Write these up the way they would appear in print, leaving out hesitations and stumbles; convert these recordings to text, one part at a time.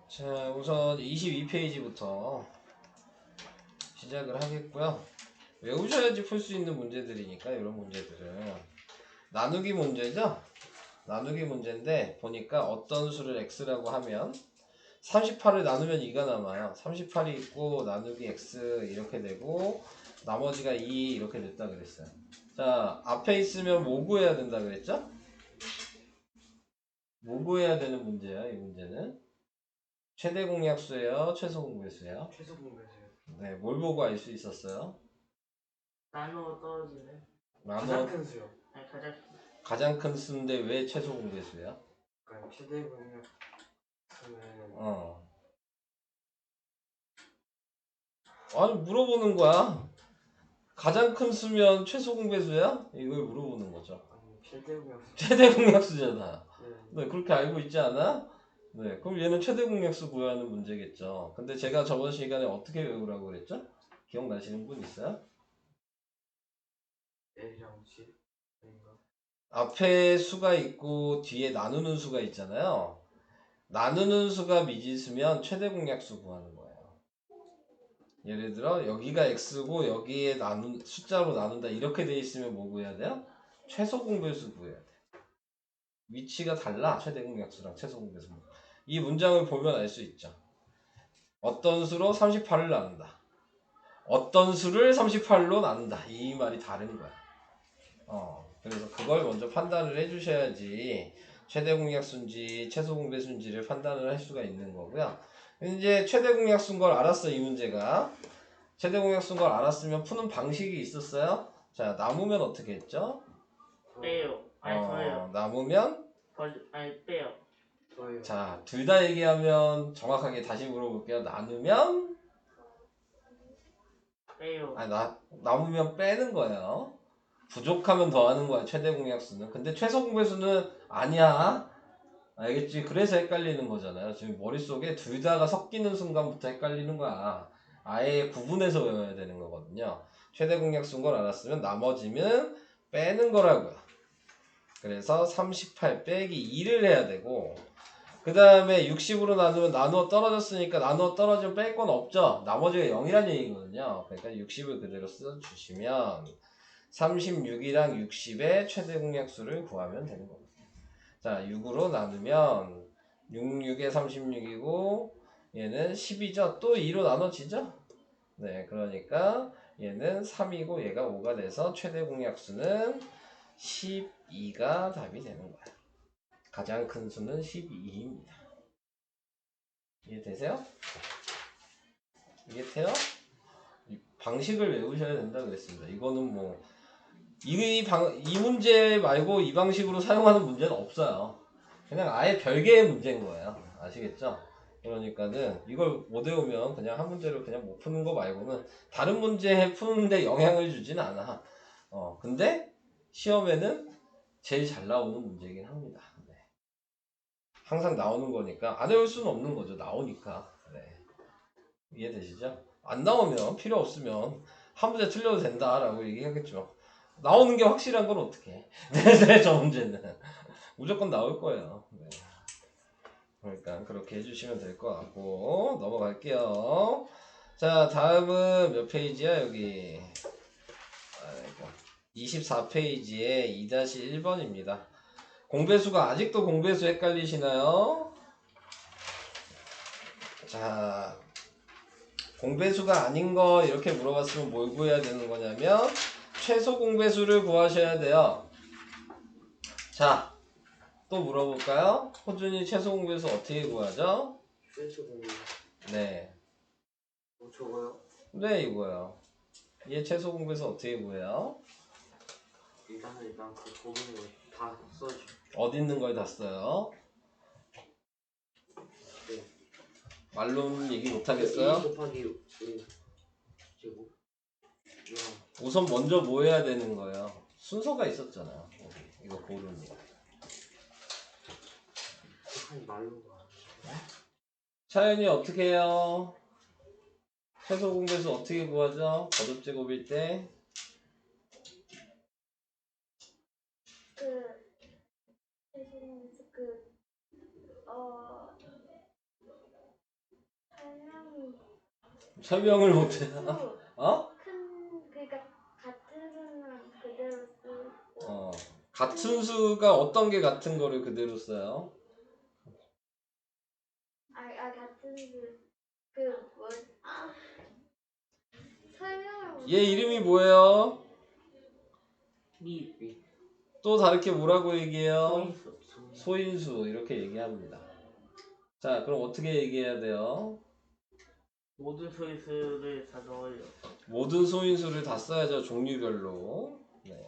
자, 우선 22페이지부터 시작을 하겠고요. 외우셔야지 풀 수 있는 문제들이니까 이런 문제들은 나누기 문제죠. 나누기 문제인데 보니까 어떤 수를 x라고 하면 38을 나누면 2가 남아요. 38이 있고 나누기 x 이렇게 되고 나머지가 2 이렇게 됐다 그랬어요. 자, 앞에 있으면 뭐 구해야 된다 그랬죠? 뭐 구해야 되는 문제야, 이 문제는? 최대 공약수예요, 최소 공배수예요? 최소 공배수요. 네, 뭘 보고 알 수 있었어요? 나누어 떨어지는. 가장 큰 수요. 아니 가장 큰 수인데 왜 최소 공배수야? 그러니까 최대 공약수는 아니 물어보는 거야. 가장 큰 수면 최소 공배수야? 이걸 물어보는 거죠. 아니, 최대 공약수. 최대 공약수잖아. 네. 네, 그렇게 알고 있지 않아? 네, 그럼 얘는 최대 공약수 구하는 문제겠죠. 근데 제가 저번 시간에 어떻게 외우라고 그랬죠? 기억나시는 분 있어요? L이랑 C 아닌가? 앞에 수가 있고 뒤에 나누는 수가 있잖아요. 나누는 수가 미지수면 최대 공약수 구하는 거예요. 예를 들어 여기가 x고 여기에 숫자로 나눈다 이렇게 돼 있으면 뭐 구해야 돼요? 최소 공배수 구해야 돼. 위치가 달라. 최대 공약수랑 최소 공배수. 이 문장을 보면 알 수 있죠. 어떤 수로 38을 나눈다. 어떤 수를 38로 나눈다. 이 말이 다른 거야. 그래서 그걸 먼저 판단을 해주셔야지 최대 공약수인지 최소 공배수인지를 판단을 할 수가 있는 거고요. 이제 최대 공약수인 걸 알았어, 이 문제가. 최대 공약수인 걸 알았으면 푸는 방식이 있었어요. 자, 남으면 어떻게 했죠? 빼요. 아니 더해요. 남으면 아니 빼요. 더해요. 자, 둘 다 얘기하면 정확하게 다시 물어볼게요. 나누면 빼요. 아니 남으면 빼는 거예요. 부족하면 더하는 거야, 최대 공약수는. 근데 최소 공배수는 아니야. 알겠지? 그래서 헷갈리는 거잖아요. 지금 머릿속에 둘 다가 섞이는 순간부터 헷갈리는 거야. 아예 구분해서 외워야 되는 거거든요. 최대 공약수인 걸 알았으면 나머지는 빼는 거라고요. 그래서 38 빼기 2를 해야 되고, 그 다음에 60으로 나누면 나누어 떨어졌으니까 나누어 떨어지면 뺄 건 없죠. 나머지가 0이란 얘기거든요. 그러니까 60을 그대로 써주시면 36이랑 60의 최대 공약수를 구하면 되는 겁니다. 자, 6으로 나누면 66에 36이고 얘는 10이죠. 또 2로 나눠지죠. 네, 그러니까 얘는 3이고 얘가 5가 돼서 최대 공약수는 12가 답이 되는 거야. 가장 큰 수는 12입니다. 이해되세요? 이해돼요? 방식을 외우셔야 된다 그랬습니다. 이거는 뭐 이 문제 말고 이 방식으로 사용하는 문제는 없어요. 그냥 아예 별개의 문제인 거예요. 아시겠죠? 그러니까는 이걸 못 외우면 그냥 한 문제를 그냥 못 푸는 거 말고는 다른 문제 푸는데 영향을 주진 않아. 근데 시험에는 제일 잘 나오는 문제이긴 합니다. 네. 항상 나오는 거니까 안 외울 수는 없는 거죠. 나오니까. 네. 이해되시죠? 안 나오면 필요 없으면 한 문제 틀려도 된다라고 얘기하겠죠. 나오는 게 확실한 건 어떻게 해? 네, 저 문제는 무조건 나올 거예요. 네. 그러니까 그렇게 해주시면 될 것 같고 넘어갈게요. 자, 다음은 몇 페이지야 여기? 24페이지에 2-1번입니다. 공배수가 아직도 공배수 헷갈리시나요? 자, 공배수가 아닌 거 이렇게 물어봤으면 뭘 구해야 되는 거냐면 최소 공배수를 구하셔야 돼요. 자, 또 물어볼까요? 호준이 최소 공배수 어떻게 구하죠? 최소 공배. 네. 저거요? 네, 이거요. 얘 최소 공배수 어떻게 구해요? 일단 그 부분을 다 써줘. 어디 있는 걸 다 써요? 네. 말로는 얘기 못하겠어요? 2 곱하기 5 제곱. 우선 먼저 뭐 해야 되는 거예요? 순서가 있었잖아요. 이거 고르는 거. 한 말로가. 차연이 어떻게 해요? 최소 공배수 어떻게 구하죠? 거듭제곱일 때 설명을 못해. 수, 어? 그러니까 같은 수는 그대로 쓰고 같은 수가 어떤 게 같은 거를 그대로 써요? 같은 수그뭐 설명을 얘 이름이 뭐예요? 미 또 다르게 뭐라고 얘기해요? 소인수. 소인수 이렇게 얘기합니다. 자, 그럼 어떻게 얘기해야 돼요? 모든 소인수를 다 넣어요. 모든 소인수를 다 써야죠. 종류별로. 네.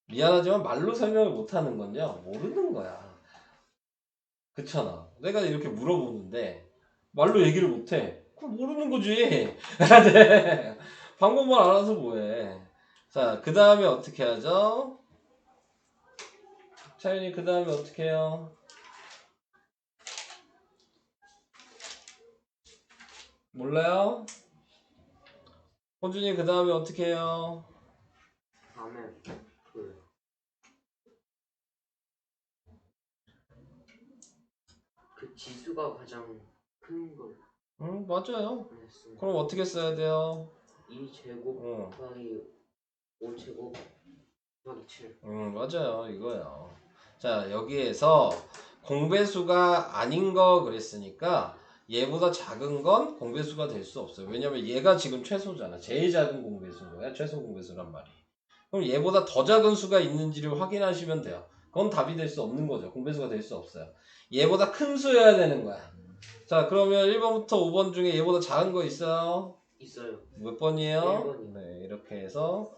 미안하지만 말로 설명을 못하는 건요. 모르는 거야. 그렇잖아. 내가 이렇게 물어보는데 말로 얘기를 못해. 그럼 모르는 거지. 네. 방법만 알아서 뭐해. 자, 그 다음에 어떻게 하죠? 차윤이 그 다음에 어떻게 해요? 몰라요? 호준이 그 다음에 어떻게 해요? 다음에 그 지수가 가장 큰 걸 맞아요. 했습니다. 그럼 어떻게 써야 돼요? 2제곱 곱하기 5제곱 곱하기 7. 맞아요. 이거예요. 자, 여기에서 공배수가 아닌 거 그랬으니까 얘보다 작은 건 공배수가 될 수 없어요. 왜냐면 얘가 지금 최소잖아. 제일 작은 공배수인 거야. 최소 공배수란 말이. 그럼 얘보다 더 작은 수가 있는지를 확인하시면 돼요. 그건 답이 될 수 없는 거죠. 공배수가 될 수 없어요. 얘보다 큰 수여야 되는 거야. 자, 그러면 1번부터 5번 중에 얘보다 작은 거 있어요? 있어요. 몇 번이에요? 1번이요. 네, 이렇게 해서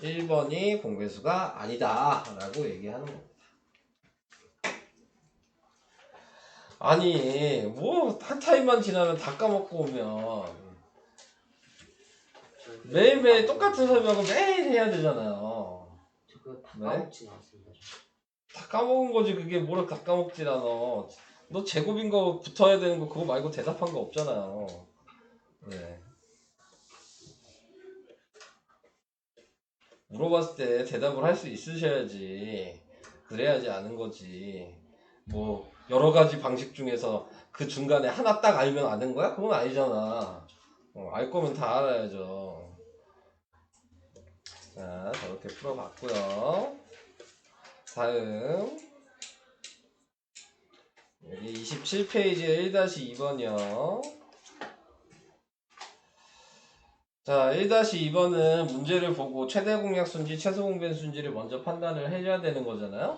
1번이 공배수가 아니다 라고 얘기하는 겁니다. 아니 뭐 한 타임만 지나면 다 까먹고 오면 매일매일 똑같은 설명을 매일 해야 되잖아요. 저 그거 다 네? 까먹진 않습니다. 다 까먹은 거지. 그게 뭐를 다 까먹질 않아. 너 제곱인 거 붙어야 되는 거 그거 말고 대답한 거 없잖아요. 네. 물어봤을 때 대답을 할 수 있으셔야지. 그래야지 아는 거지. 뭐 여러 가지 방식 중에서 그 중간에 하나 딱 알면 아는 거야? 그건 아니잖아. 알 거면 다 알아야죠. 자, 저렇게 풀어봤고요. 다음 여기 27페이지에 1-2번이요. 자, 1-2번은 문제를 보고 최대 공약수인지 최소 공배수인지를 먼저 판단을 해줘야 되는 거잖아요.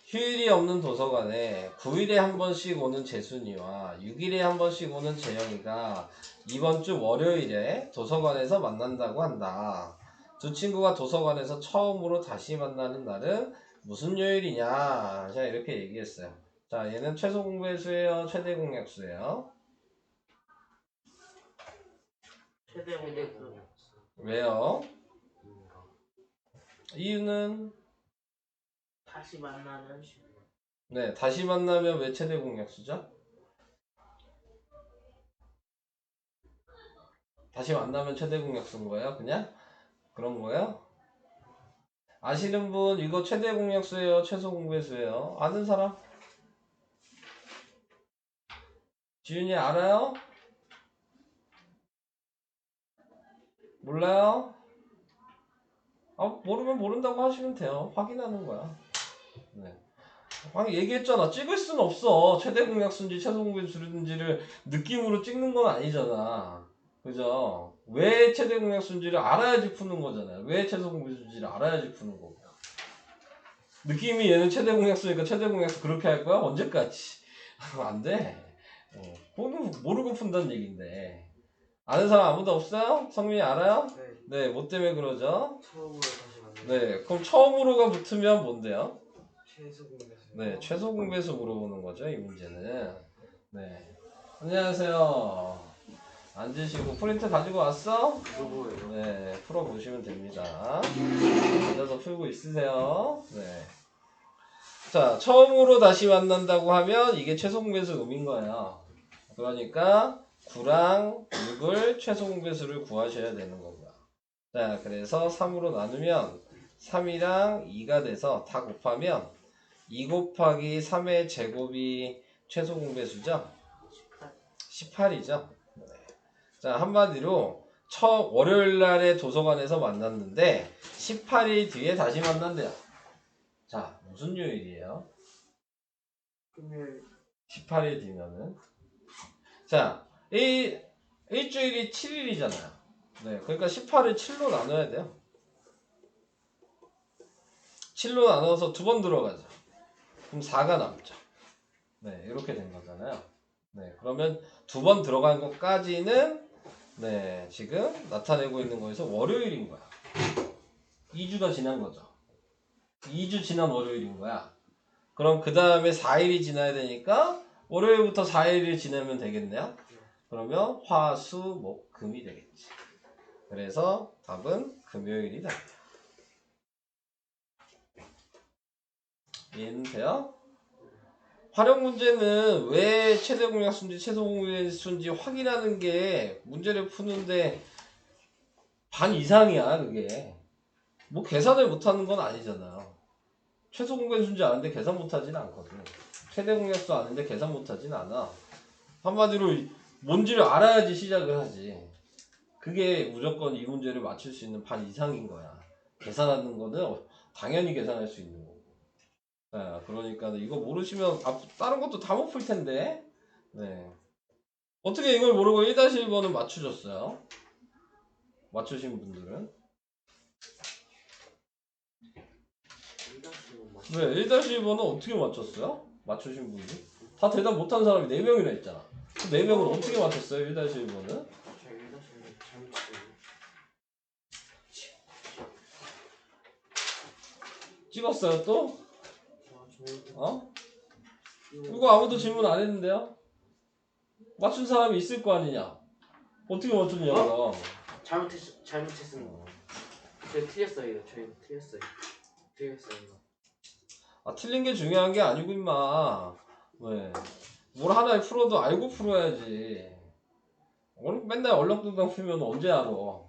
휴일이 없는 도서관에 9일에 한 번씩 오는 재순이와 6일에 한 번씩 오는 재영이가 이번 주 월요일에 도서관에서 만난다고 한다. 두 친구가 도서관에서 처음으로 다시 만나는 날은 무슨 요일이냐? 자, 이렇게 얘기했어요. 자, 얘는 최소 공배수예요? 최대 공약수예요? 최대 최대 공약수. 공약수. 왜요? 이유는 다시 만나는 네, 다시 만나면 왜 최대 공약수죠? 다시 만나면 최대 공약수인 거예요? 그냥? 그런 거예요? 아시는 분 이거 최대 공약수예요? 최소 공배수예요? 아는 사람? 지윤이 알아요? 몰라요? 모르면 모른다고 하시면 돼요. 확인하는 거야. 네. 방금 얘기했잖아. 찍을 수는 없어. 최대 공약수인지 최소 공배수인지를 느낌으로 찍는 건 아니잖아. 그죠? 왜 최대 공약수인지를 알아야지 푸는 거잖아요. 왜 최소 공배수인지를 알아야지 푸는 거고. 느낌이 얘는 최대 공약수니까 최대 공약수 그렇게 할 거야? 언제까지? 안 돼. 그거는 모르고 푼다는 얘긴데. 아는 사람 아무도 없어요? 성민이 알아요? 네. 네, 뭐 때문에 그러죠? 처음으로 다시 만나요. 네, 그럼 처음으로가 붙으면 뭔데요? 최소 공배수. 네, 최소 공배수 물어보는 거죠, 이 문제는. 네. 안녕하세요. 앉으시고 프린트 가지고 왔어? 누구예요? 네, 풀어보시면 됩니다. 앉아서 풀고 있으세요. 네. 자, 처음으로 다시 만난다고 하면 이게 최소 공배수 음인 거예요. 그러니까 9랑 6을 최소 공배수를 구하셔야 되는 거고요. 자, 그래서 3으로 나누면 3이랑 2가 돼서 다 곱하면 2 곱하기 3의 제곱이 최소 공배수죠? 18이죠. 자, 한마디로 월요일 날에 도서관에서 만났는데 18일 뒤에 다시 만난대요. 자, 무슨 요일이에요? 금요일. 18일 뒤면은. 자, 일주일이 7일이잖아요. 네, 그러니까 18을 7로 나눠야 돼요. 7로 나눠서 두 번 들어가죠. 그럼 4가 남죠. 네, 이렇게 된 거잖아요. 네, 그러면 두 번 들어간 것까지는 네, 지금 나타내고 있는 거에서 월요일인 거야. 2주가 지난 거죠. 2주 지난 월요일인 거야. 그럼 그 다음에 4일이 지나야 되니까 월요일부터 4일을 지내면 되겠네요. 그러면 화, 수, 목, 금이 되겠지. 그래서 답은 금요일이다. 이해는 돼요? 활용 문제는 왜 최대 공약수인지 최소 공약수인지 확인하는 게 문제를 푸는데 반 이상이야, 그게. 뭐 계산을 못하는 건 아니잖아요. 최소 공약수인지 아는데 계산 못하진 않거든. 최대 공약수 아는데 계산 못하진 않아. 한마디로 뭔지를 알아야지 시작을 하지. 그게 무조건 이 문제를 맞출 수 있는 반 이상인 거야. 계산하는 거는 당연히 계산할 수 있는 거고. 자, 그러니까 이거 모르시면 다른 것도 다 못 풀 텐데. 네. 어떻게 이걸 모르고 1-1번은 맞추셨어요? 맞추신 분들은? 네, 1-1번은 어떻게 맞췄어요? 맞추신 분이? 다 대답 못한 사람이 4명이나 있잖아. 그 4명은 어떻게 맞췄어요? 1-1번은? 저 1-1번 잘못 찍었네. 찍었어요 또? 저 어? 이거 아무도 질문 안 했는데요? 맞춘 사람이 있을 거 아니냐? 어떻게 맞췄냐고요? 잘못했습니다. 저 틀렸어요. 저희 틀렸어요. 틀렸어요. 아, 틀린 게 중요한 게 아니고 임마. 왜? 뭘 하나를 풀어도 알고 풀어야지. 맨날 얼렁뚱땅 풀면 언제 알아?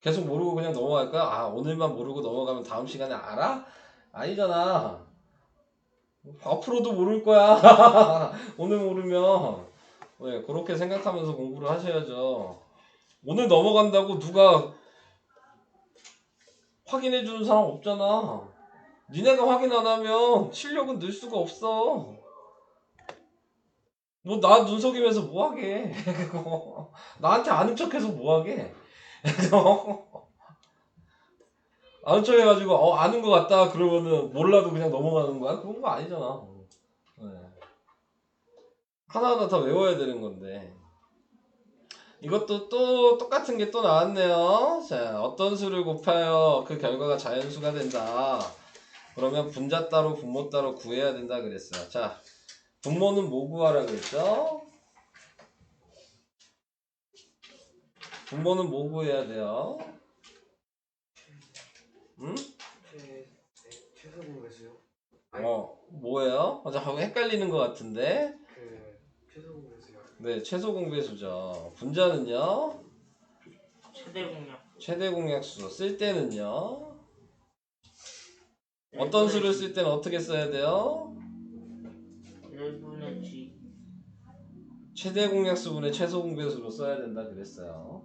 계속 모르고 그냥 넘어갈까? 아, 오늘만 모르고 넘어가면 다음 시간에 알아? 아니잖아. 앞으로도 모를 거야. 오늘 모르면. 왜? 그렇게 생각하면서 공부를 하셔야죠. 오늘 넘어간다고 누가 확인해주는 사람 없잖아. 니네가 확인 안 하면 실력은 늘 수가 없어. 뭐 나 눈속임해서 뭐하게. 나한테 아는 척해서 뭐하게. 아는 척 해가지고 아는 것 같다 그러면은 몰라도 그냥 넘어가는 거야? 그런 거 아니잖아. 네. 하나하나 다 외워야 되는 건데. 이것도 또 똑같은 게 또 나왔네요. 자, 어떤 수를 곱하여 그 결과가 자연수가 된다. 그러면 분자 따로 분모 따로 구해야 된다 그랬어요. 자, 분모는 뭐 구하라 그랬죠? 분모는 뭐 구해야 돼요? 응? 최소 공배수요? 뭐예요? 자꾸 헷갈리는 것 같은데. 최소 공배수요. 네, 최소 공배수죠. 분자는요? 최대 공약. 최대 공약수. 쓸 때는요? 어떤 수를 쓸 때는 어떻게 써야 돼요? 1분의 G. 최대 공약수분의 최소 공배수로 써야 된다 그랬어요.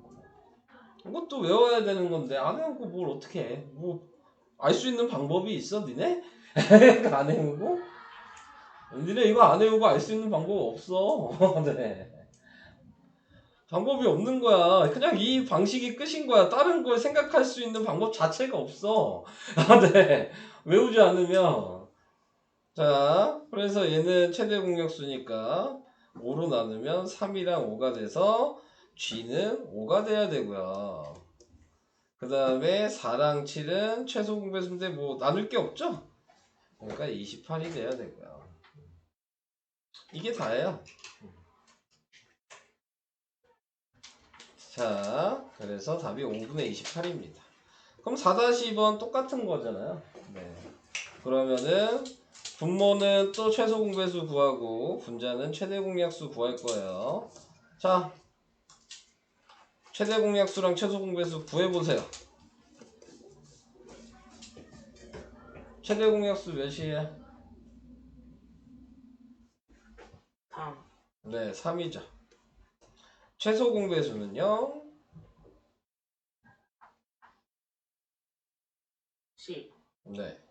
이것도 외워야 되는 건데 안 외우고 뭘 어떻게 해? 뭐 알 수 있는 방법이 있어 니네? 안 외우고? 니네 이거 안 외우고 알 수 있는 방법 없어. 네. 방법이 없는 거야. 그냥 이 방식이 끝인 거야. 다른 걸 생각할 수 있는 방법 자체가 없어. 네. 외우지 않으면. 자, 그래서 얘는 최대 공약수니까 5로 나누면 3이랑 5가 돼서 G는 5가 돼야 되고요. 그 다음에 4랑 7은 최소 공배수인데 뭐 나눌 게 없죠? 그러니까 28이 돼야 되고요. 이게 다예요. 자, 그래서 답이 5분의 28입니다. 그럼 4-2번 똑같은 거잖아요. 네. 그러면은 분모는 또 최소 공배수 구하고 분자는 최대 공약수 구할 거예요. 자, 최대 공약수랑 최소 공배수 구해보세요. 최대 공약수 몇이에요? 3. 네, 3이죠. 최소 공배수는요? 10. 네.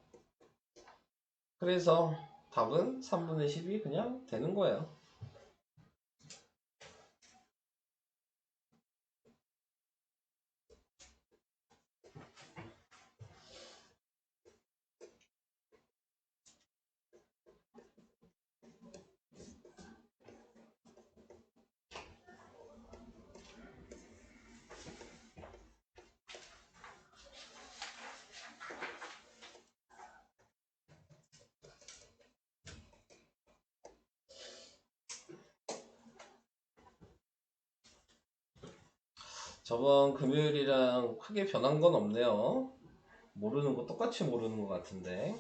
그래서 답은 3분의 10이 그냥 되는 거예요. 저번 금요일이랑 크게 변한 건 없네요. 모르는 거 똑같이 모르는 것 같은데.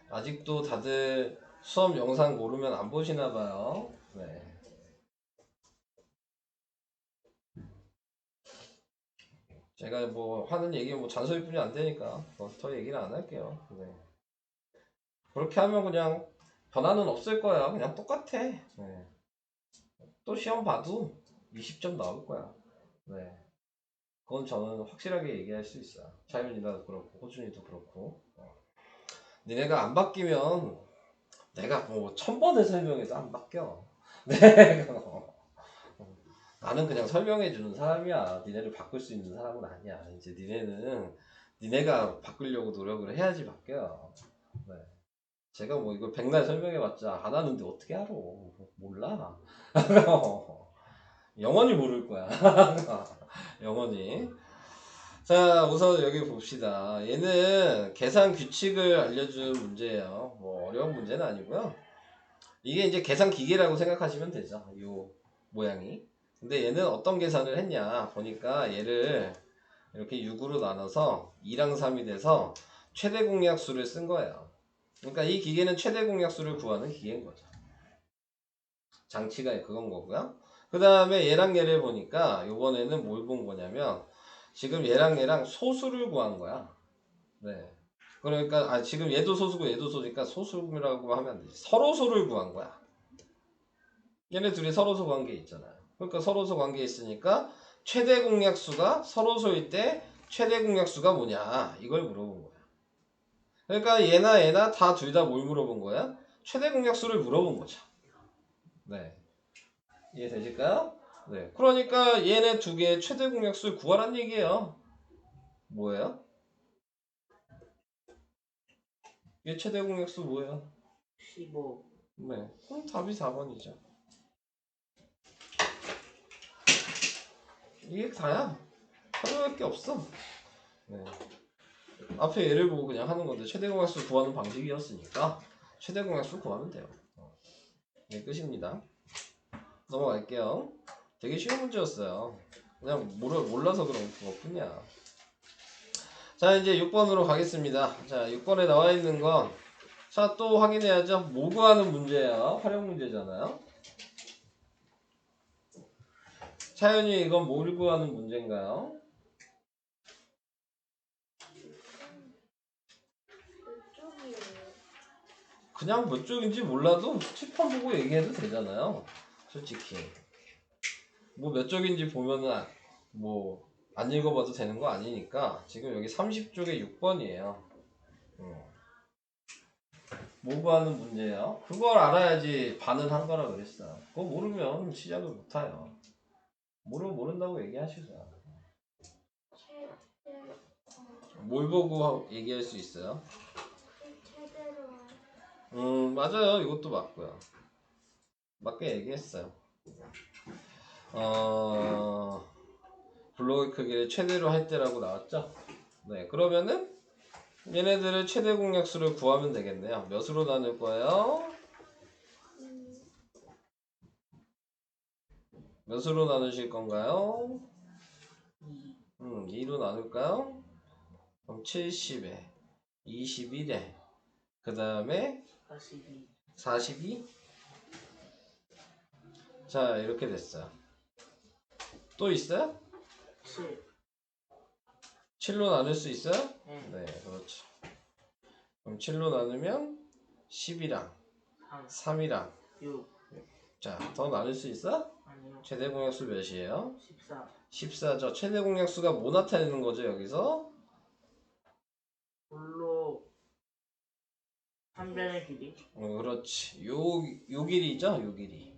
아직도 다들 수업 영상 모르면 안 보시나 봐요. 네. 제가 뭐 하는 얘기 뭐 잔소리뿐이 안 되니까 더 얘기를 안 할게요. 네. 그렇게 하면 그냥 변화는 없을 거야. 그냥 똑같아. 네. 또 시험 봐도 20점 나올 거야. 네. 그건 저는 확실하게 얘기할 수 있어요. 차윤이도 그렇고 호준이도 그렇고. 니네가 안 바뀌면 내가 뭐 1000번을 설명해도 안 바뀌어. 네. 나는 그냥 설명해 주는 사람이야. 니네를 바꿀 수 있는 사람은 아니야. 이제 니네가 바꾸려고 노력을 해야지 바뀌어요. 네. 제가 뭐 이걸 백날 설명해봤자 안 하는데 어떻게 알아? 몰라. 영원히 모를 거야. 영원히. 자, 우선 여기 봅시다. 얘는 계산 규칙을 알려준 문제예요. 뭐 어려운 문제는 아니고요. 이게 이제 계산 기계라고 생각하시면 되죠. 요 모양이. 근데 얘는 어떤 계산을 했냐 보니까 얘를 이렇게 6으로 나눠서 2랑 3이 돼서 최대 공약수를 쓴 거예요. 그러니까 이 기계는 최대 공약수를 구하는 기계인 거죠. 장치가 그건 거고요. 그 다음에 얘랑 얘를 보니까 요번에는 뭘 본 거냐면 지금 얘랑 소수를 구한 거야. 네. 그러니까 지금 얘도 소수고 얘도 소수니까 소수라고 하면 안 되지. 서로소를 구한 거야. 얘네 둘이 서로소 관계 있잖아요. 그러니까 서로소 관계 있으니까 최대 공약수가 서로소일 때 최대 공약수가 뭐냐 이걸 물어본 거야. 그러니까 얘나 다 둘 다 뭘 물어본 거야? 최대 공약수를 물어본 거죠. 네. 이해되실까요? 네. 그러니까 얘네 두 개의 최대 공약수를 구하란 얘기예요. 뭐예요? 얘 최대 공약수 뭐예요? 15. 네. 그럼 답이 4번이죠. 이게 다야. 설명할 게 없어. 네. 앞에 예를 보고 그냥 하는 건데 최대 공약수 구하는 방식이었으니까 최대 공약수 구하면 돼요. 네, 끝입니다. 넘어갈게요. 되게 쉬운 문제였어요. 그냥 몰라서 그런 것뿐이야. 자, 이제 6번으로 가겠습니다. 자, 6번에 나와 있는 건 자, 또 확인해야죠. 뭐 구하는 문제예요? 활용 문제잖아요. 차연이 이건 뭘 구하는 문제인가요? 이쪽이에요. 그냥 몇 쪽인지 몰라도 칠판 보고 얘기해도 되잖아요. 솔직히. 뭐 몇 쪽인지 보면은 뭐 안 읽어봐도 되는 거 아니니까 지금 여기 30쪽에 6번이에요. 뭐 구하는 문제예요? 그걸 알아야지 반은 한 거라 그랬어요. 그거 모르면 시작을 못 해요. 모른다고 얘기하시죠. 최대 뭘 보고 얘기할 수 있어요? 최대로 맞아요. 이것도 맞고요. 맞게 얘기했어요. 블록의 크기를 최대로 할 때라고 나왔죠? 네, 그러면은 얘네들을 최대 공약수를 구하면 되겠네요. 몇으로 나눌 거예요? 몇으로 나누실 건가요? 2로 나눌까요? 그럼 70에 21에 그 다음에 42. 42? 자, 이렇게 됐어요. 또 있어요? 7. 7로 나눌 수 있어요? 네. 네, 그렇죠. 그럼 7로 나누면 10이랑 3. 3이랑 6. 자, 더 나눌 수 있어? 아니요. 최대 공약수 몇이에요? 14. 14죠. 최대 공약수가 뭐 나타내는 거죠, 여기서? 블록 한 변의 길이. 그렇지. 요 길이죠, 요 길이.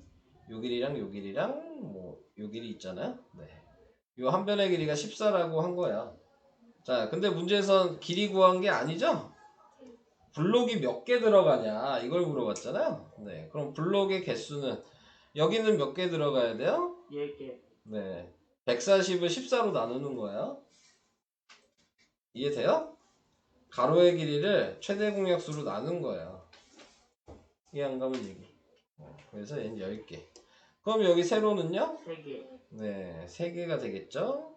요 길이랑 요 길이랑 뭐 요 길이 있잖아요. 네. 요 한 변의 길이가 14라고 한 거야. 자, 근데 문제에선 길이 구한 게 아니죠? 블록이 몇 개 들어가냐 이걸 물어봤잖아요. 네, 그럼 블록의 개수는 여기는 몇 개 들어가야 돼요? 10개. 네, 140을 14로 나누는 거예요. 이해돼요? 가로의 길이를 최대 공약수로 나눈 거예요. 이해 안 가면 얘기. 그래서 얘는 10개. 그럼 여기 세로는요? 3개. 네, 3개가 되겠죠?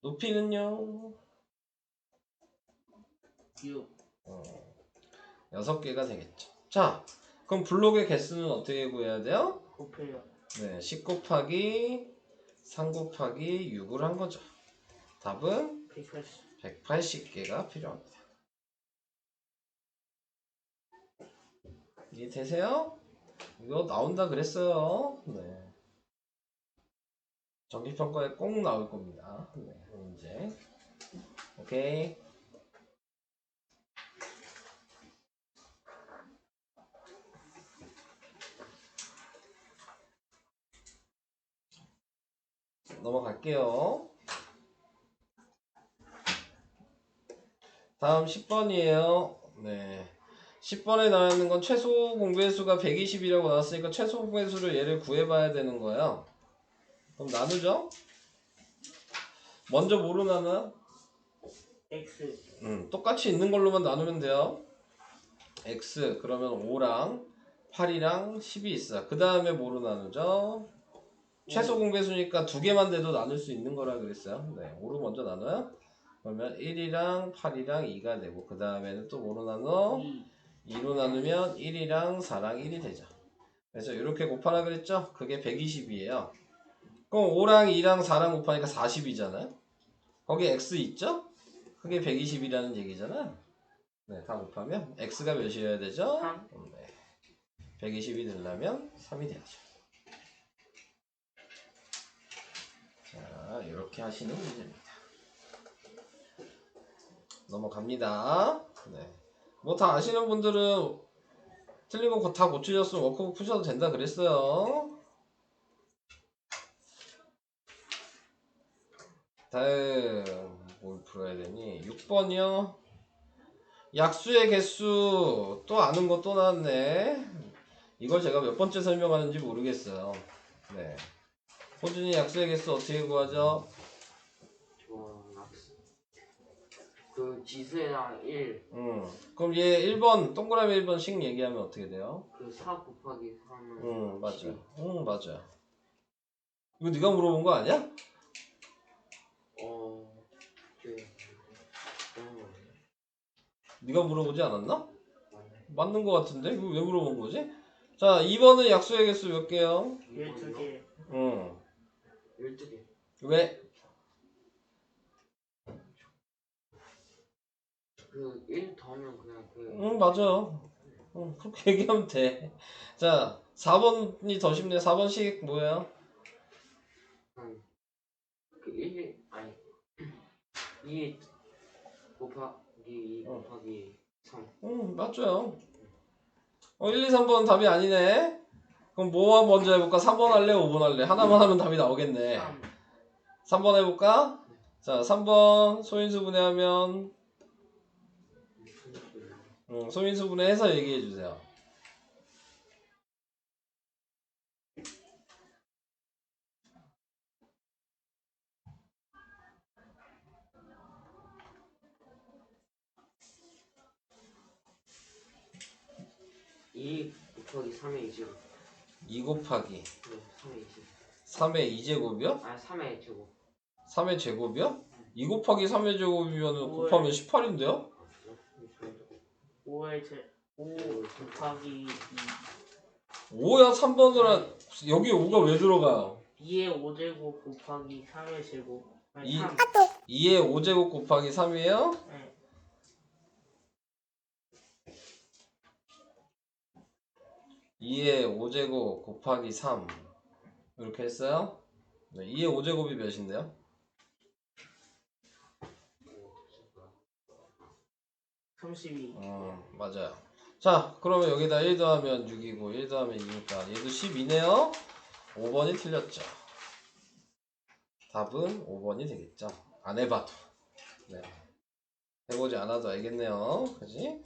높이는요? 6. 6개가 되겠죠. 자, 그럼 블록의 개수는 어떻게 구해야 돼요? 곱해요. 네, 10 곱하기 3 곱하기 6을 한 거죠. 답은 180. 180개가 필요합니다. 이해되세요? 이거 나온다 그랬어요. 네. 정기평가에 꼭 나올 겁니다. 네, 문제. 오케이. 넘어갈게요. 다음 10번이에요. 네. 10번에 나와 있는 건 최소 공배수가 120이라고 나왔으니까 최소 공배수를 얘를 구해봐야 되는 거예요. 그럼 나누죠? 먼저 뭐로 나눠요? X. 똑같이 있는 걸로만 나누면 돼요. X 그러면 5랑 8이랑 10이 있어. 그 다음에 뭐로 나누죠? 최소 공배수니까 두 개만 돼도 나눌 수 있는 거라 그랬어요. 네, 5로 먼저 나눠요. 그러면 1이랑 8이랑 2가 되고 그 다음에는 또 뭐로 나눠? 2로 나누면 1이랑 4랑 1이 되죠. 그래서 이렇게 곱하라 그랬죠? 그게 120이에요. 그럼 5랑 2랑 4랑 곱하니까 40이잖아요. 거기 x 있죠? 그게 120이라는 얘기잖아. 네, 다 곱하면 x가 몇이어야 되죠? 3. 네. 120이 되려면 3이 되죠. 자, 이렇게 하시는 문제입니다. 넘어갑니다. 네. 뭐 다 아시는 분들은 틀린 거 다 고쳐졌으면 워크북 푸셔도 된다 그랬어요. 다음 뭘 풀어야 되니? 6번이요. 약수의 개수 또 아는 거 또 나왔네. 이걸 제가 몇 번째 설명하는지 모르겠어요. 네. 호준이 약수의 개수 어떻게 구하죠? 그 지수에다가 1, 그럼 얘 1번 동그라미 1번씩 얘기하면 어떻게 돼요? 그 4 곱하기 3은 맞아요. 맞아요. 이거 네가 물어본 거 아니야? 네. 그런 거 같아요. 네가 물어보지 않았나? 맞네. 맞는 거 같은데? 이거 왜 물어본 거지? 자, 2번은 약수의 개수 몇 개요? 12개. 12개. 왜? 그 1 더하면 그냥 맞아요. 그렇게 얘기하면 돼. 자, 4번이 더 쉽네. 4번씩 뭐예요? 그 1, 아니 2 곱하기 2 곱하기 3. 맞죠. 1, 2, 3번 답이 아니네. 그럼 뭐 먼저 해볼까? 3번 할래? 5번 할래? 하나만 하면 답이 나오겠네. 3. 3번 해볼까? 자, 3번 소인수 분해하면 소인수 분해해서 얘기해주세요. 이 곱하기 3의 2제곱. 2 곱하기 네, 3의 2제곱. 3의 2제곱이요? 아, 3의 제곱. 3의 제곱이요? 2 곱하기 3의 제곱이면 곱하면 18인데요? 5 곱하기 5야 3번을 여기 5가 왜 들어가요? 2의 5제곱 곱하기 3의 제곱. 아니, 2, 3. 2의 5제곱 곱하기 3이에요? 네. 2의 5제곱 곱하기 3 이렇게 했어요. 네, 2의 5제곱이 몇인데요? 32. 맞아요. 자, 그러면 여기다 1 더하면 6이고 1 더하면 2니까 얘도 12네요. 5번이 틀렸죠. 답은 5번이 되겠죠. 안 해봐도. 네. 해보지 않아도 알겠네요. 그지?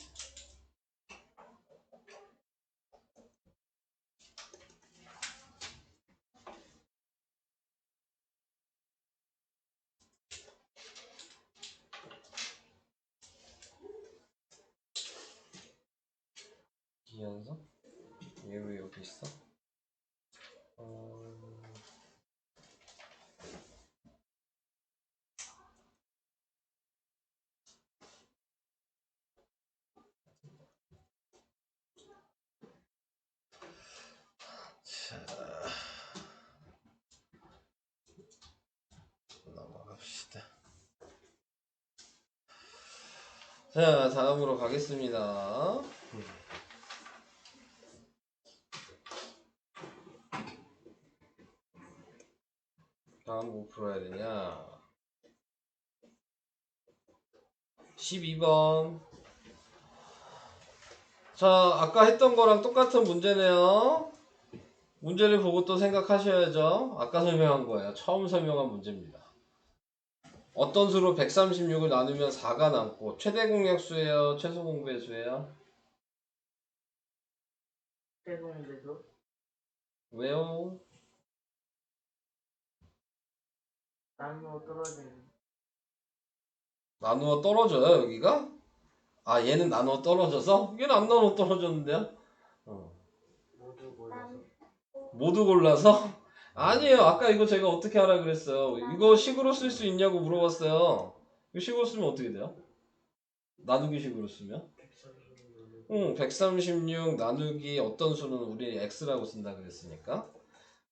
이현석? 얘 왜 여기 있어? 자, 넘어갑시다. 자, 다음으로 가겠습니다. 다음 뭐 풀어야 되냐? 12번. 자, 아까 했던 거랑 똑같은 문제네요. 문제를 보고 또 생각하셔야죠. 아까 설명한 거예요. 처음 설명한 문제입니다. 어떤 수로 136을 나누면 4가 남고 최대 공약수예요? 최소 공배수예요? 최소공배수. 왜요? 나누어 떨어지는. 나누어 떨어져요 여기가? 아 얘는 나누어 떨어져서? 얘는 안 나누어 떨어졌는데요? 모두 골라서. 모두 골라서? 아니에요. 아까 이거 제가 어떻게 하라 그랬어요. 이거 식으로 쓸 수 있냐고 물어봤어요. 이거 식으로 쓰면 어떻게 돼요? 나누기 식으로 쓰면? 136 나누기 어떤 수는 우리 x라고 쓴다 그랬으니까.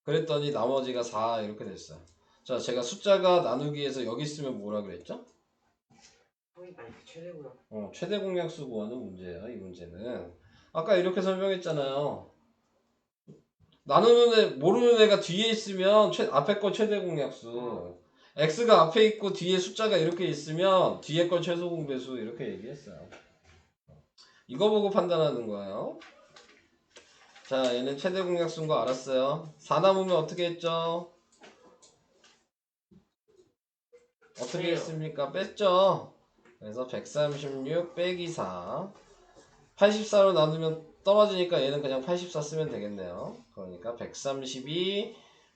그랬더니 나머지가 4 이렇게 됐어요. 자, 제가 숫자가 나누기에서 여기 쓰면 뭐라 그랬죠? 아니 최대고요. 최대 공약수 구하는 문제예요. 이 문제는. 아까 이렇게 설명했잖아요. 나누는 애, 모르는 애가 뒤에 있으면 앞에 거 최대 공약수. x가 앞에 있고 뒤에 숫자가 이렇게 있으면 뒤에 거 최소 공배수 이렇게 얘기했어요. 이거 보고 판단하는 거예요. 자, 얘는 최대 공약수인 거 알았어요. 4 남으면 어떻게 했죠? 어떻게 빼요. 했습니까? 뺐죠? 그래서 136 빼기 4. 84로 나누면 떨어지니까 얘는 그냥 84 쓰면 되겠네요. 그러니까 132,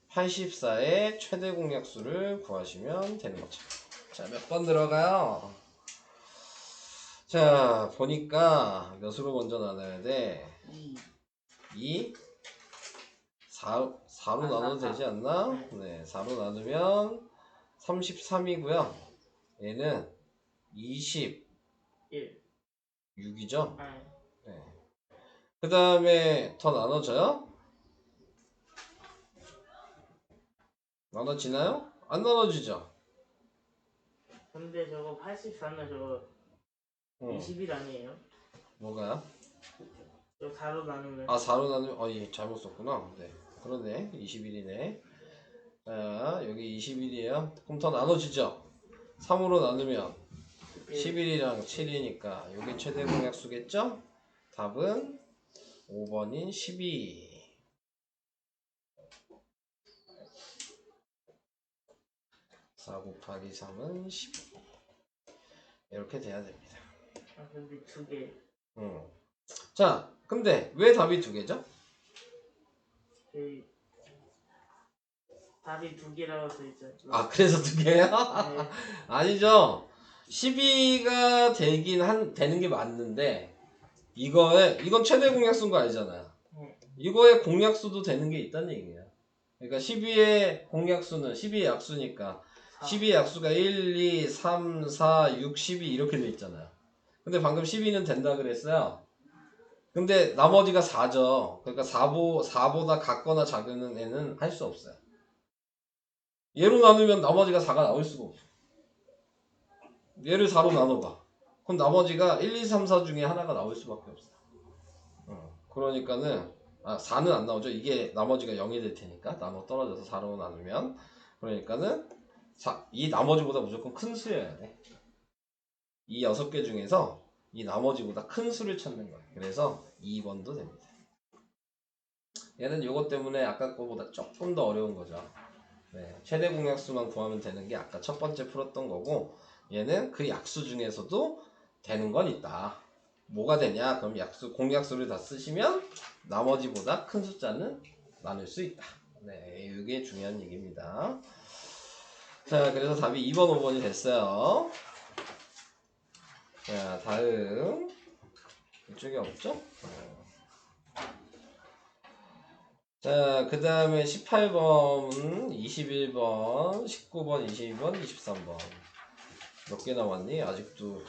84의 최대 공약수를 구하시면 되는 거죠. 자, 몇 번 들어가요? 자, 보니까 몇으로 먼저 나눠야 돼? 2. 2? 4로 아, 나눠도 4. 되지 않나? 네, 4로 나누면 33이고요. 얘는 26이죠? 1. 네. 그 다음에 더 나눠져요? 나눠지나요? 안 나눠지죠? 근데 저거 84는 저거 21 아니에요? 뭐가요? 저 4로 나누면. 아 4로 나누면 예, 잘못 썼구나. 네, 그러네. 21이네. 자, 여기 21이에요. 그럼 더 나눠지죠? 3으로 나누면 11이랑 7이니까 이게 최대 공약수겠죠? 답은 5번인 12. 4 곱하기 3은 12. 이렇게 돼야 됩니다. 아 근데 2개. 자, 근데 왜 답이 2개죠? 답이 2개라고 써있죠. 아, 그래서 2개예요? 네. 아니죠. 12가 되는 게 맞는데 이건 최대 공약수인 거 알잖아요. 이거의 공약수도 되는 게 있다는 얘기예요. 그러니까 12의 공약수는 12의 약수니까 12의 약수가 1, 2, 3, 4, 6, 12 이렇게 돼 있잖아요. 근데 방금 12는 된다 그랬어요. 근데 나머지가 4죠. 그러니까 4보다 같거나 작은 애는 할 수 없어요. 얘로 나누면 나머지가 4가 나올 수가 없어. 얘를 4로 나눠봐. 그럼 나머지가 1, 2, 3, 4 중에 하나가 나올 수밖에 없어. 그러니까는 아 4는 안 나오죠. 이게 나머지가 0이 될 테니까 나눠 떨어져서 4로 나누면 그러니까는 이 나머지보다 무조건 큰 수여야 돼. 이 6개 중에서 이 나머지보다 큰 수를 찾는 거예요. 그래서 2번도 됩니다. 얘는 요것 때문에 아까 거보다 조금 더 어려운 거죠. 네, 최대 공약수만 구하면 되는 게 아까 첫 번째 풀었던 거고 얘는 그 약수 중에서도 되는 건 있다. 뭐가 되냐? 그럼 공약수를 다 쓰시면 나머지보다 큰 숫자는 나눌 수 있다. 네, 이게 중요한 얘기입니다. 자, 그래서 답이 2번, 5번이 됐어요. 자, 다음 이쪽에 없죠? 자, 그 다음에 18번, 21번, 19번, 22번, 23번 몇 개 남았니? 아직도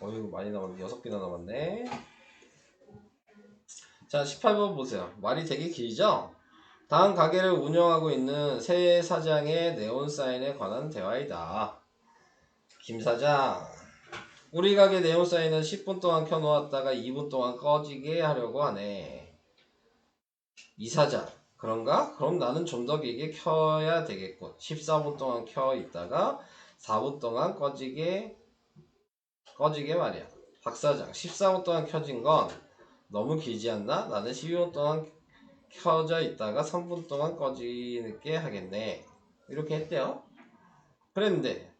어휴 많이 남았네. 6개나 남았네. 자, 18번 보세요. 말이 되게 길죠? 다음 가게를 운영하고 있는 새 사장의 네온사인에 관한 대화이다. 김 사장, 우리 가게 네온사인은 10분 동안 켜놓았다가 2분 동안 꺼지게 하려고 하네. 이 사장, 그런가? 그럼 나는 좀 더 길게 켜야 되겠군. 14분 동안 켜 있다가 4분 동안 꺼지게 말이야. 박 사장, 14분 동안 켜진 건 너무 길지 않나? 나는 12분 동안 켜져 있다가 3분 동안 꺼지게 하겠네. 이렇게 했대요. 그랬는데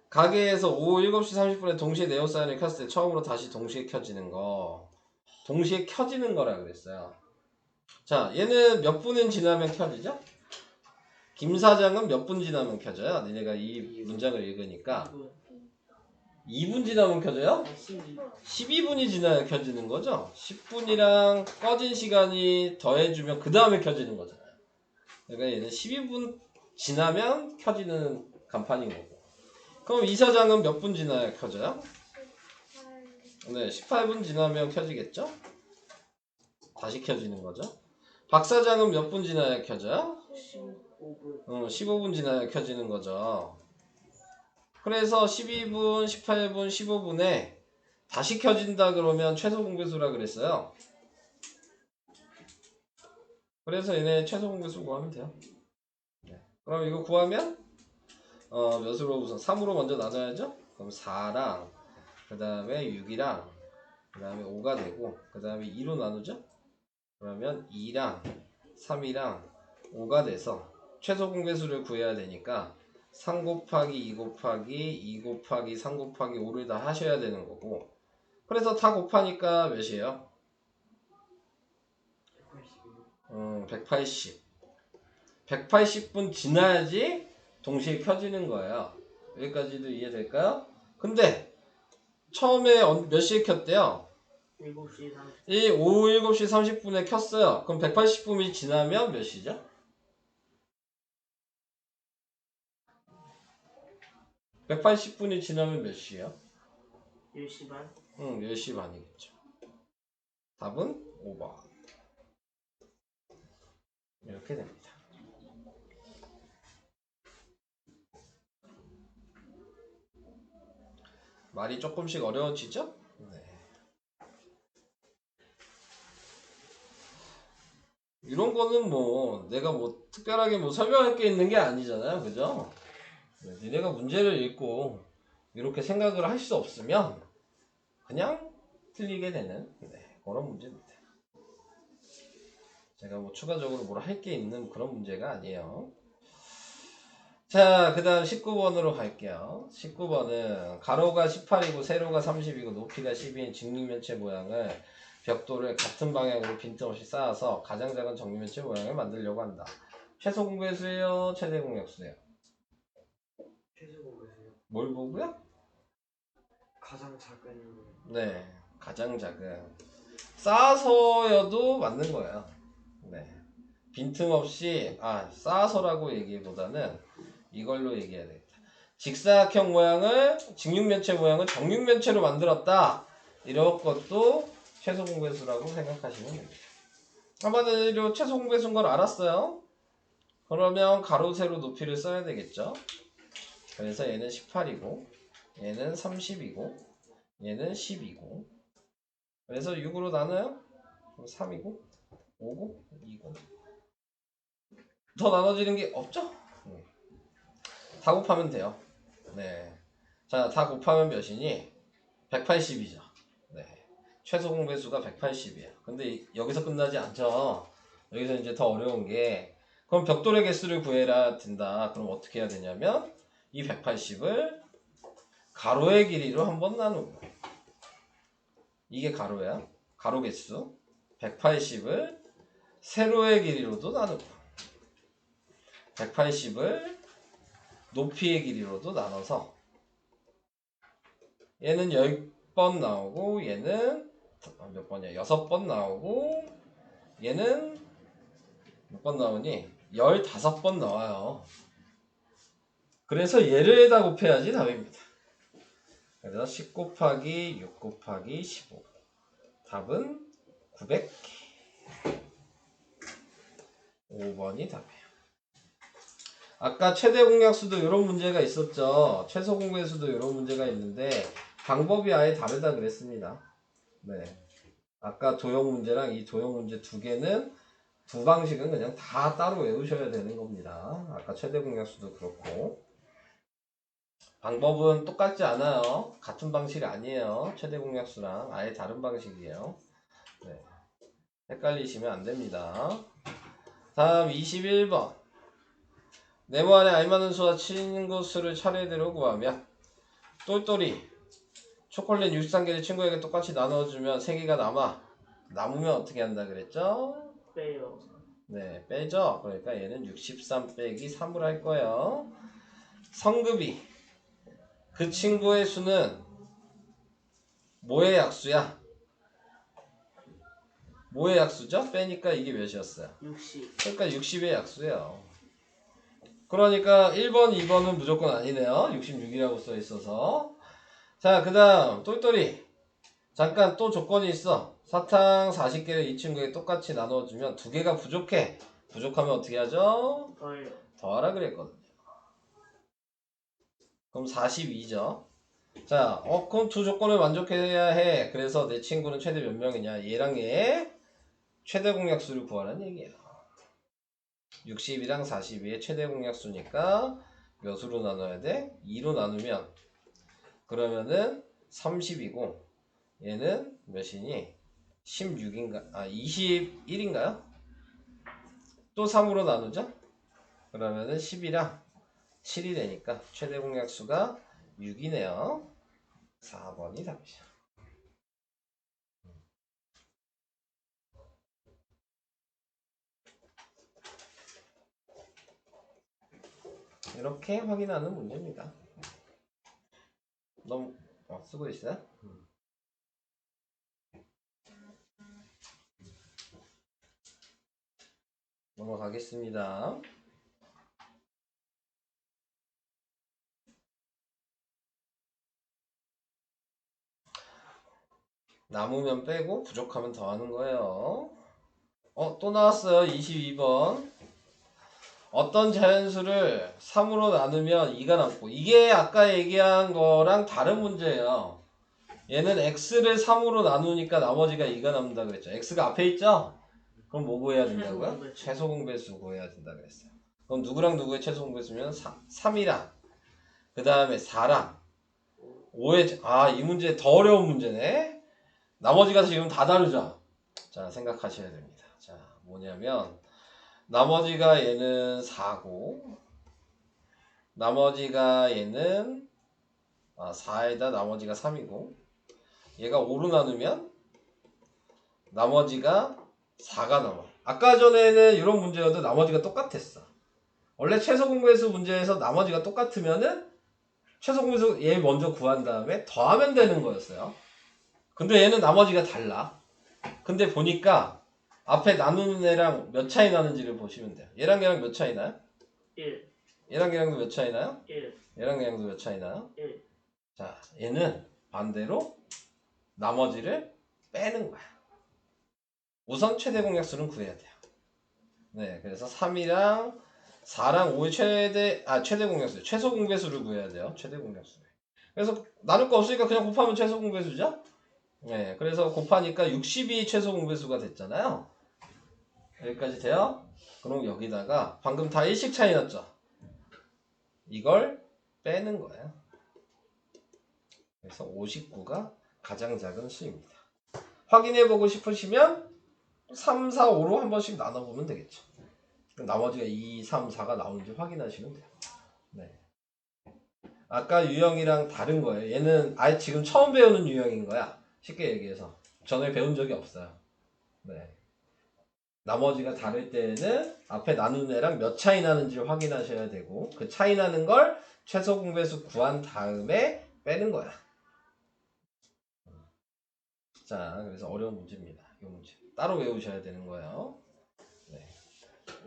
가게에서 오후 7시 30분에 동시에 네온사인을 켰을 때 처음으로 다시 동시에 켜지는 거, 동시에 켜지는 거라 그랬어요. 자, 얘는 몇 분은 지나면 켜지죠? 김 사장은 몇 분 지나면 켜져요? 니네가 이 문장을 읽으니까 2분 지나면 켜져요? 12분이 지나야 켜지는 거죠? 10분이랑 꺼진 시간이 더해주면 그 다음에 켜지는 거잖아요. 그러니까 얘는 12분 지나면 켜지는 간판인 거고. 그럼 이 사장은 몇 분 지나야 켜져요? 네, 18분 지나면 켜지겠죠? 다시 켜지는 거죠. 박 사장은 몇 분 지나야 켜져요? 15분. 15분 지나야 켜지는 거죠. 그래서 12분, 18분, 15분에 다시 켜진다 그러면 최소 공배수라 그랬어요. 그래서 얘네 최소 공배수 구하면 돼요. 네. 그럼 이거 구하면 몇으로 우선 3으로 먼저 나눠야죠. 그럼 4랑 그 다음에 6이랑 그 다음에 5가 되고 그 다음에 2로 나누죠. 그러면 2랑 3이랑 5가 돼서 최소 공배수를 구해야 되니까 3 곱하기 2 곱하기 2 곱하기 3 곱하기 5를 다 하셔야 되는 거고 그래서 다 곱하니까 몇이에요? 180. 180분 지나야지 동시에 켜지는 거예요. 여기까지도 이해될까요? 근데 처음에 몇 시에 켰대요? 7시 30분. 이 오후 7시 30분에 켰어요. 그럼 180분이 지나면 몇 시죠? 180분이 지나면 몇 시예요? 10시 반. 10시 반이겠죠. 답은 5번. 이렇게 됩니다. 말이 조금씩 어려워지죠? 네. 이런 거는 뭐 내가 뭐 특별하게 뭐 설명할 게 있는 게 아니잖아요. 그죠? 네, 니네가 문제를 읽고 이렇게 생각을 할 수 없으면 그냥 틀리게 되는 그런 문제입니다. 제가 뭐 추가적으로 뭘 할 게 있는 그런 문제가 아니에요. 자, 그 다음 19번으로 갈게요. 19번은 가로가 18이고 세로가 30이고 높이가 10인 직육면체 모양을 벽돌을 같은 방향으로 빈틈없이 쌓아서 가장 작은 정육면체 모양을 만들려고 한다. 최소 공배수예요? 최대 공약수예요? 최소 공배수요. 뭘 보고요? 가장 작은. 네, 가장 작은. 쌓아서여도 맞는 거예요. 네, 빈틈없이 쌓아서라고 얘기보다는 이걸로 얘기해야 되겠다. 직사각형 모양을 직육면체 모양을 정육면체로 만들었다. 이런 것도 최소 공배수라고 생각하시면 됩니다. 한마디로 최소 공배수인 걸 알았어요. 그러면 가로 세로 높이를 써야 되겠죠. 그래서 얘는 18이고 얘는 30이고 얘는 10이고 그래서 6으로 나눠요. 3이고 5고 2고 더 나눠지는 게 없죠? 다 곱하면 돼요. 네. 자, 다 곱하면 몇이니? 180이죠. 네. 최소 공배수가 180이에요. 근데 여기서 끝나지 않죠. 여기서 이제 더 어려운 게 그럼 벽돌의 개수를 구해라 된다. 그럼 어떻게 해야 되냐면 이 180을 가로의 길이로 한번 나누고 이게 가로야. 가로 개수 180을 세로의 길이로도 나누고 180을 높이의 길이로도 나눠서 얘는 10번 나오고 얘는 몇 번이야? 6번 나오고 얘는 몇 번 나오니? 15번 나와요. 그래서 얘를 다 곱해야지 답입니다. 그래서 10 곱하기 6 곱하기 15 답은 900개. 5번이 답이에요. 아까 최대 공약수도 이런 문제가 있었죠. 최소 공배수도 이런 문제가 있는데 방법이 아예 다르다 그랬습니다. 네. 아까 도형 문제랑 이 도형 문제 두 개는 두 방식은 그냥 다 따로 외우셔야 되는 겁니다. 아까 최대 공약수도 그렇고 방법은 똑같지 않아요. 같은 방식 아니에요. 최대 공약수랑 아예 다른 방식이에요. 네. 헷갈리시면 안 됩니다. 다음 21번. 네모 안에 i 많은 수와 친구 수를 차례대로 구하며 똘똘이 초콜릿 63개를 친구에게 똑같이 나눠주면 3개가 남으면 어떻게 한다 그랬죠? 빼요. 네, 빼죠. 그러니까 얘는 63 빼기 3으로 할 거예요. 성급이 그 친구의 수는 뭐의 약수야? 뭐의 약수죠? 빼니까 이게 몇이었어요? 60. 그러니까 60의 약수예요. 그러니까 1번, 2번은 무조건 아니네요. 66이라고 써 있어서. 자, 그 다음 똘똘이 잠깐 또 조건이 있어. 사탕 40개를 이 친구에게 똑같이 나눠주면 2개가 부족해. 부족하면 어떻게 하죠? 더해요. 더하라 그랬거든요. 그럼 42죠. 자, 그럼 두 조건을 만족해야 해. 그래서 내 친구는 최대 몇 명이냐? 얘랑 얘 최대 공약수를 구하라는 얘기야. 60이랑 42의 최대 공약수니까 몇으로 나눠야 돼? 2로 나누면 그러면은 30이고 얘는 몇이니? 16인가? 21인가요? 또 3으로 나누죠? 그러면은 10이랑 7이 되니까 최대 공약수가 6이네요. 4번이 답이죠. 이렇게 확인하는 문제입니다. 너무 쓰고 있어요? 넘어가겠습니다. 남으면 빼고 부족하면 더하는 거예요. 또 나왔어요. 22번. 어떤 자연수를 3으로 나누면 2가 남고 이게 아까 얘기한 거랑 다른 문제예요. 얘는 x를 3으로 나누니까 나머지가 2가 남는다 그랬죠. x가 앞에 있죠? 그럼 뭐 구해야 된다고요? 최소 공배수 구해야 된다 그랬어요. 그럼 누구랑 누구의 최소 공배수면 3이랑 그 다음에 4랑 5의 이 문제 더 어려운 문제네. 나머지가 지금 다 다르죠? 자, 생각하셔야 됩니다. 자, 뭐냐면 나머지가 얘는 4고 나머지가 얘는 4에다 나머지가 3이고 얘가 5로 나누면 나머지가 4가 남아. 아까 전에는 이런 문제여도 나머지가 똑같았어. 원래 최소 공배수 문제에서 나머지가 똑같으면은 최소 공배수 얘 먼저 구한 다음에 더하면 되는 거였어요. 근데 얘는 나머지가 달라. 근데 보니까 앞에 나누는 애랑 몇 차이 나는지를 보시면 돼요. 얘랑 얘랑 몇 차이 나요? 1. 얘랑 얘랑도 몇 차이 나요? 1. 얘랑 얘랑도 몇 차이 나요? 1. 자, 얘는 반대로 나머지를 빼는 거야. 우선 최대 공약수는 구해야 돼요. 네, 그래서 3이랑 4랑 5의 최대 공약수, 최소 공배수를 구해야 돼요. 최대 공약수. 그래서 나눌 거 없으니까 그냥 곱하면 최소 공배수죠? 네, 그래서 곱하니까 60이 최소 공배수가 됐잖아요. 여기까지 돼요? 그럼 여기다가 방금 다 일식 차이 났죠? 이걸 빼는 거예요. 그래서 59가 가장 작은 수입니다. 확인해보고 싶으시면 3, 4, 5로 한 번씩 나눠보면 되겠죠. 나머지가 2, 3, 4가 나오는지 확인하시면 돼요. 네. 아까 유형이랑 다른 거예요. 얘는 아예 지금 처음 배우는 유형인 거야. 쉽게 얘기해서. 전에 배운 적이 없어요. 네. 나머지가 다를 때에는 앞에 나눈 애랑 몇 차이 나는지를 확인하셔야 되고 그 차이 나는 걸 최소 공배수 구한 다음에 빼는 거야. 자, 그래서 어려운 문제입니다. 이 문제 따로 외우셔야 되는 거예요. 네.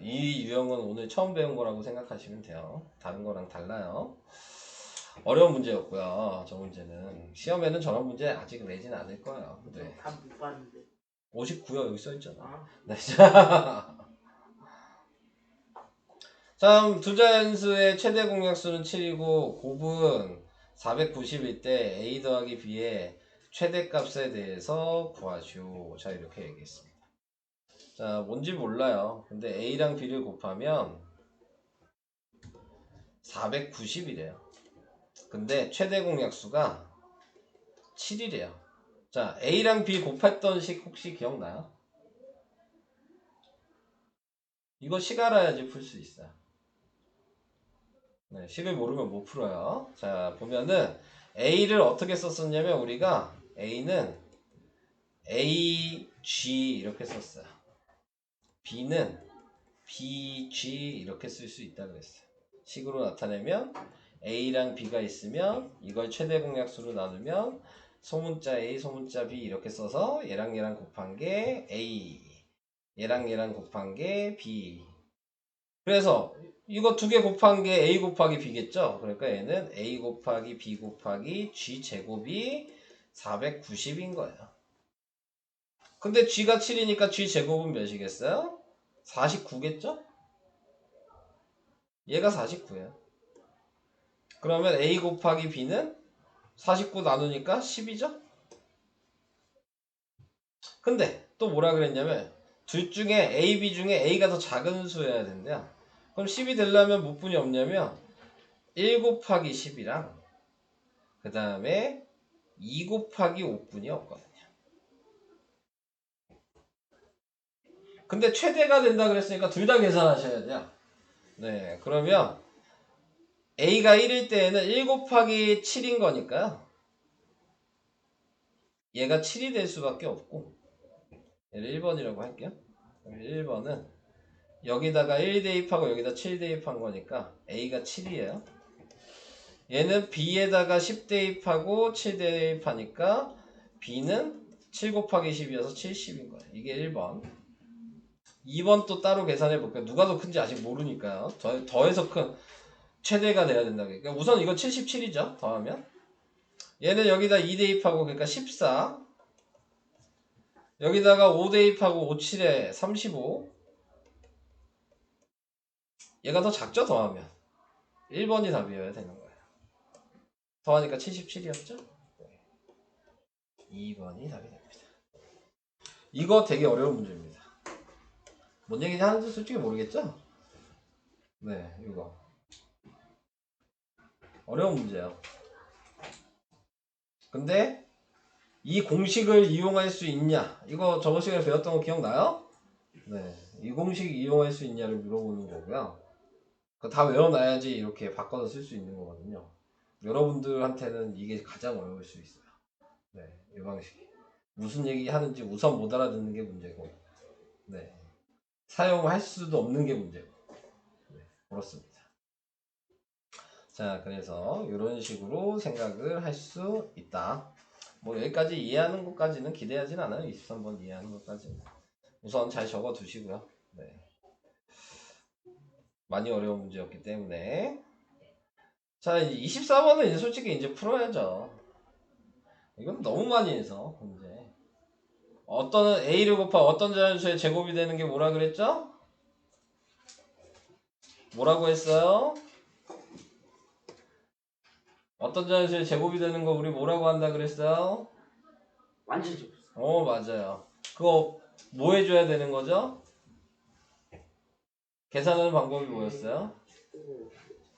이 유형은 오늘 처음 배운 거라고 생각하시면 돼요. 다른 거랑 달라요. 어려운 문제였고요. 저 문제는 시험에는 저런 문제 아직 내지는 않을 거예요. 네. 다 못 봤는데. 59요 여기 써 있잖아. 아, 네. 다음 두 자연수의 최대 공약수는 7이고 곱은 490일 때 a 더하기 b의 최대값에 대해서 구하시오. 자, 이렇게 얘기했습니다. 자, 뭔지 몰라요. 근데 a랑 b를 곱하면 490이래요. 근데 최대 공약수가 7이래요. 자, a랑 b 곱했던 식 혹시 기억나요? 이거 식 알아야지 풀 수 있어요. 네, 식을 모르면 못 풀어요. 자, 보면은 a를 어떻게 썼었냐면 우리가 a는 ag 이렇게 썼어요. b는 bg 이렇게 쓸 수 있다 그랬어요. 식으로 나타내면 a랑 b가 있으면 이걸 최대 공약수로 나누면 소문자 a, 소문자 b 이렇게 써서 얘랑 얘랑 곱한 게 a, 얘랑 얘랑 곱한 게 b. 그래서 이거 두 개 곱한 게 a 곱하기 b겠죠? 그러니까 얘는 a 곱하기 b 곱하기 g 제곱이 490인 거예요. 근데 g가 7이니까 g 제곱은 몇이겠어요? 49겠죠? 얘가 49예요. 그러면 a 곱하기 b는 49 나누니까 10이죠? 근데 또 뭐라 그랬냐면 둘 중에 a, b 중에 a가 더 작은 수여야 된대요. 그럼 10이 되려면 몇 분이 없냐면 1 곱하기 10이랑 그 다음에 2 곱하기 5분이 없거든요. 근데 최대가 된다 그랬으니까 둘 다 계산하셔야 돼요. 네, 그러면 a가 1일 때에는 1 곱하기 7인 거니까요. 얘가 7이 될 수밖에 없고 얘를 1번이라고 할게요. 1번은 여기다가 1 대입하고 여기다 7 대입한 거니까 a가 7이에요. 얘는 b에다가 10 대입하고 7 대입하니까 b는 7 곱하기 10이어서 70인 거예요. 이게 1번. 2번 또 따로 계산해 볼게요. 누가 더 큰지 아직 모르니까요. 더해서 큰 최대가 돼야 된다고. 그러니까 우선 이거 77이죠. 더하면. 얘는 여기다 2 대입하고 그러니까 14. 여기다가 5 대입하고 5, 7에 35. 얘가 더 작죠? 더하면. 1번이 답이어야 되는 거예요. 더하니까 77이었죠? 2번이 답이 됩니다. 이거 되게 어려운 문제입니다. 뭔 얘기인지 하는지 솔직히 모르겠죠? 네, 이거. 어려운 문제예요. 근데 이 공식을 이용할 수 있냐? 이거 저번 시간에 배웠던 거 기억나요? 네, 이 공식 이용할 수 있냐를 물어보는 거고요. 그거 다 외워놔야지 이렇게 바꿔서 쓸 수 있는 거거든요. 여러분들한테는 이게 가장 어려울 수 있어요. 네, 이 방식이. 무슨 얘기 하는지 우선 못 알아듣는 게 문제고, 네, 사용할 수도 없는 게 문제고, 네, 그렇습니다. 자, 그래서 이런 식으로 생각을 할 수 있다. 뭐 여기까지 이해하는 것까지는 기대하진 않아요. 23번 이해하는 것까지는. 우선 잘 적어 두시고요. 네. 많이 어려운 문제였기 때문에. 자, 24번은 이제 솔직히 이제 풀어야죠. 이건 너무 많이 해서 문제. 어떤 a를 곱하 어떤 자연수의 제곱이 되는 게 뭐라 그랬죠? 뭐라고 했어요? 어떤 자연수의 제곱이 되는 거 우리 뭐라고 한다 그랬어요? 완전 좀. 맞아요. 그거 뭐 해줘야 되는 거죠? 계산하는 방법이 뭐였어요?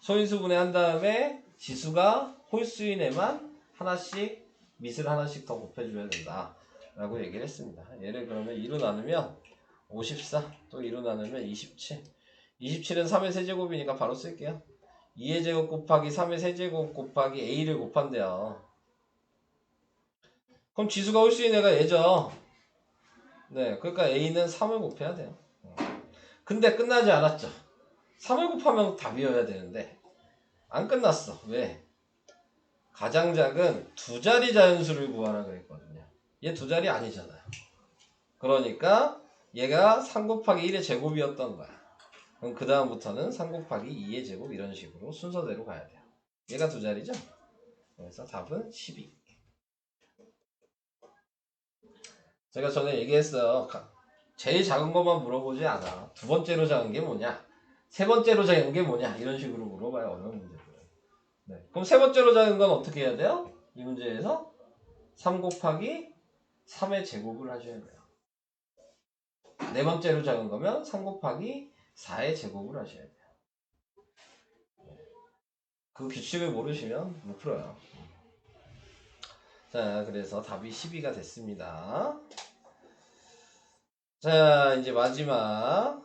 소인수분해 한 다음에 지수가 홀수인에만 하나씩 밑을 하나씩 더 곱해줘야 된다 라고 얘기를 했습니다. 얘를 그러면 2로 나누면 54, 또 2로 나누면 27. 27은 3의 세제곱이니까 바로 쓸게요. 2의 제곱 곱하기 3의 세제곱 곱하기 a를 곱한대요. 그럼 지수가 홀수인 애가 얘죠. 네, 그러니까 a는 3을 곱해야 돼요. 근데 끝나지 않았죠. 3을 곱하면 답이어야 되는데 안 끝났어. 왜? 가장 작은 두 자리 자연수를 구하라 그랬거든요. 얘 두 자리 아니잖아요. 그러니까 얘가 3 곱하기 1의 제곱이었던 거야. 그럼 그 다음부터는 3 곱하기 2의 제곱 이런 식으로 순서대로 가야 돼요. 얘가 두 자리죠? 그래서 답은 12. 제가 전에 얘기했어요. 제일 작은 것만 물어보지 않아. 두 번째로 작은 게 뭐냐? 세 번째로 작은 게 뭐냐? 이런 식으로 물어봐요. 어려운 문제들은. 네. 그럼 세 번째로 작은 건 어떻게 해야 돼요? 이 문제에서 3 곱하기 3의 제곱을 하셔야 돼요. 네 번째로 작은 거면 3 곱하기 4의 제곱을 하셔야 돼요. 그 규칙을 모르시면 못 풀어요. 자, 그래서 답이 12가 됐습니다. 자, 이제 마지막.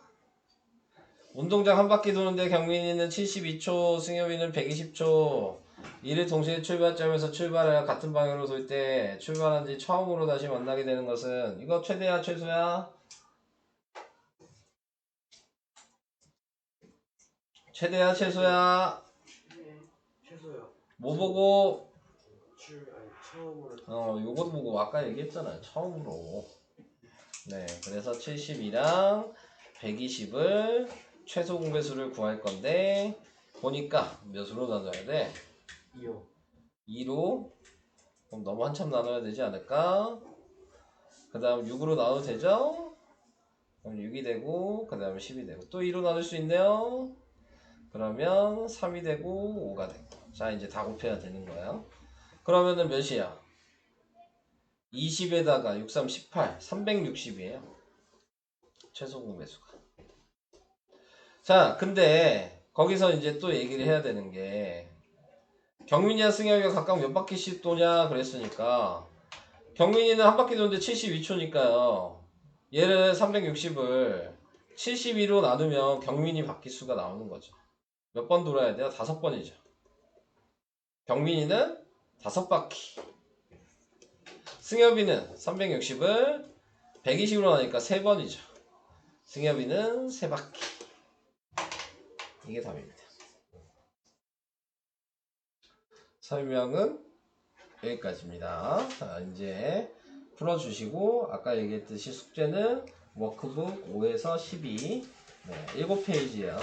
운동장 한 바퀴 도는데 경민이는 72초, 승엽이는 120초. 이를 동시에 출발점에서 출발하여 같은 방향으로 돌 때 출발한 뒤 처음으로 다시 만나게 되는 것은 이거 최대야, 최소야? 최대야, 최소야? 최소요. 뭐 보고? 처음으로. 요것 보고 아까 얘기했잖아요. 처음으로. 네, 그래서 72랑 120을 최소 공배수를 구할 건데 보니까 몇으로 나눠야 돼? 2요. 2로. 그럼 너무 한참 나눠야 되지 않을까? 그 다음 6으로 나눠도 되죠? 그럼 6이 되고 그 다음에 10이 되고 또 2로 나눌 수 있네요. 그러면 3이 되고 5가 되고. 자, 이제 다 곱해야 되는 거예요. 그러면은 몇이야? 20에다가 6, 3, 18, 360이에요. 최소 공배수가. 자, 근데 거기서 이제 또 얘기를 해야 되는 게 경민이와 승엽이가 각각 몇 바퀴씩 도냐 그랬으니까 경민이는 한 바퀴 도는데 72초니까요. 얘를 360을 72로 나누면 경민이 바퀴 수가 나오는 거죠. 몇 번 돌아야 돼요? 5번이죠. 경민이는 5바퀴. 승엽이는 360을 120으로 나니까 3번이죠. 승엽이는 3바퀴. 이게 답입니다. 설명은 여기까지입니다. 자, 이제 풀어주시고 아까 얘기했듯이 숙제는 워크북 5에서 12 7페이지예요.